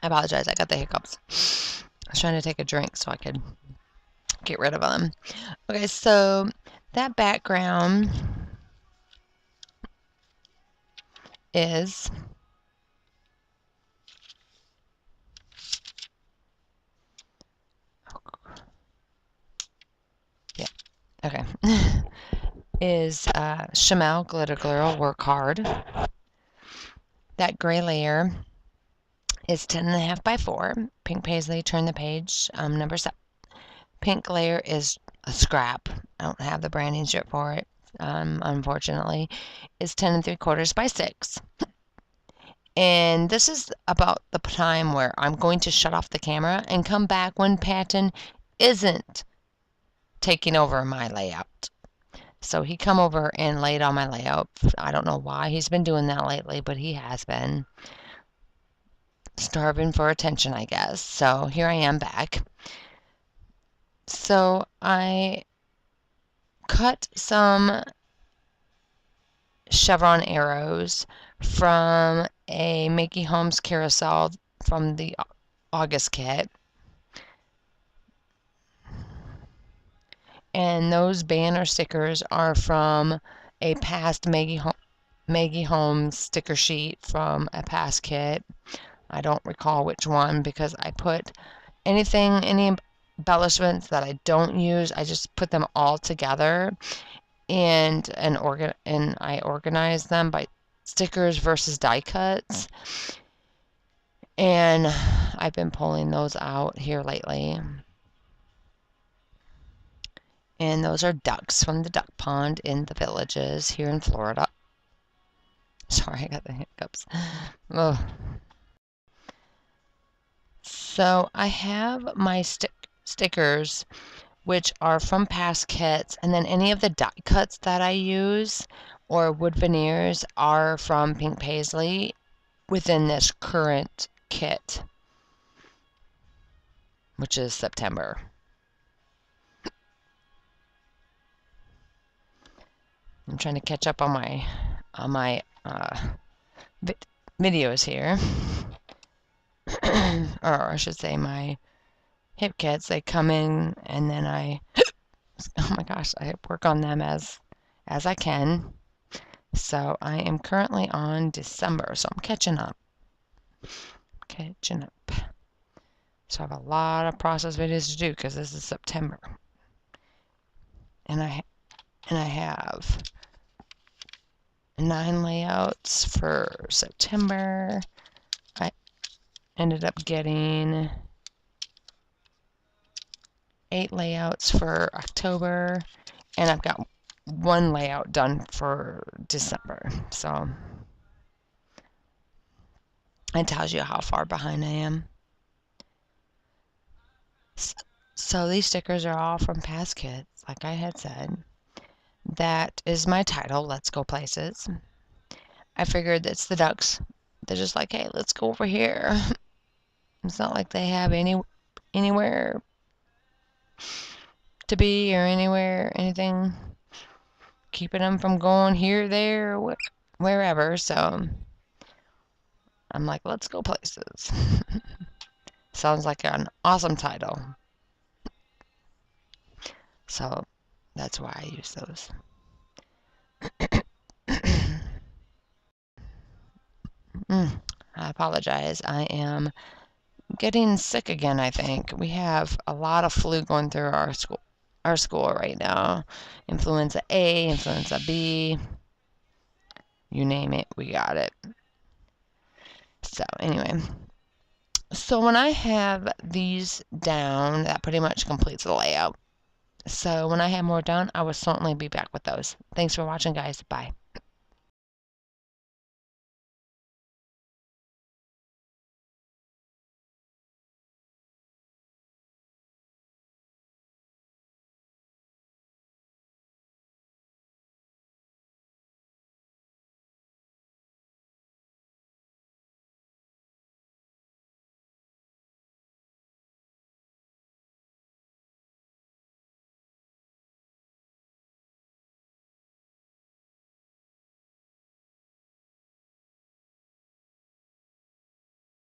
I apologize, I got the hiccups. I was trying to take a drink so I could get rid of them. Okay, so that background is okay. Is Chamel Glitter Girl Work Hard. That gray layer is 10.5 by 4. Pink Paisley Turn the Page, number 7. Pink layer is a scrap. I don't have the branding strip for it, unfortunately. It's 10 3/4 by 6. And this is about the time where I'm going to shut off the camera and come back when Patton isn't taking over my layout. So he come over and laid on my layout. I don't know why he's been doing that lately, but he has been. Starving for attention, I guess. So here I am back. So I cut some chevron arrows from a Makey Homes carousel from the August kit. And those banner stickers are from a past Maggie Homes sticker sheet from a past kit. I don't recall which one because I put any embellishments that I don't use, I just put them all together and I organize them by stickers versus die cuts. And I've been pulling those out here lately. And those are ducks from the duck pond in the Villages here in Florida. Sorry, I got the hiccups. Ugh. So I have my stickers, which are from past kits, and then any of the die cuts that I use or wood veneers are from Pink Paisley within this current kit, which is September. I'm trying to catch up on my videos here. Or I should say my hip kits. They come in and then oh my gosh, I work on them as I can. So I am currently on December, so I'm catching up. So I have a lot of process videos to do because this is September. And I have 9 layouts for September. I ended up getting 8 layouts for October, and I've got 1 layout done for December. So it tells you how far behind I am. So these stickers are all from past kits, like I had said. That is my title, Let's Go Places. I figured it's the ducks. They're just like, hey, let's go over here. It's not like they have anywhere to be or anything keeping them from going here, there, wherever. So I'm like, let's go places. Sounds like an awesome title. So that's why I use those. I apologize. I am getting sick again, I think. We have a lot of flu going through our school right now. Influenza A, Influenza B, you name it, we got it. So anyway, so when I have these down, that pretty much completes the layout. So when I have more done, I will certainly be back with those. Thanks for watching, guys. Bye.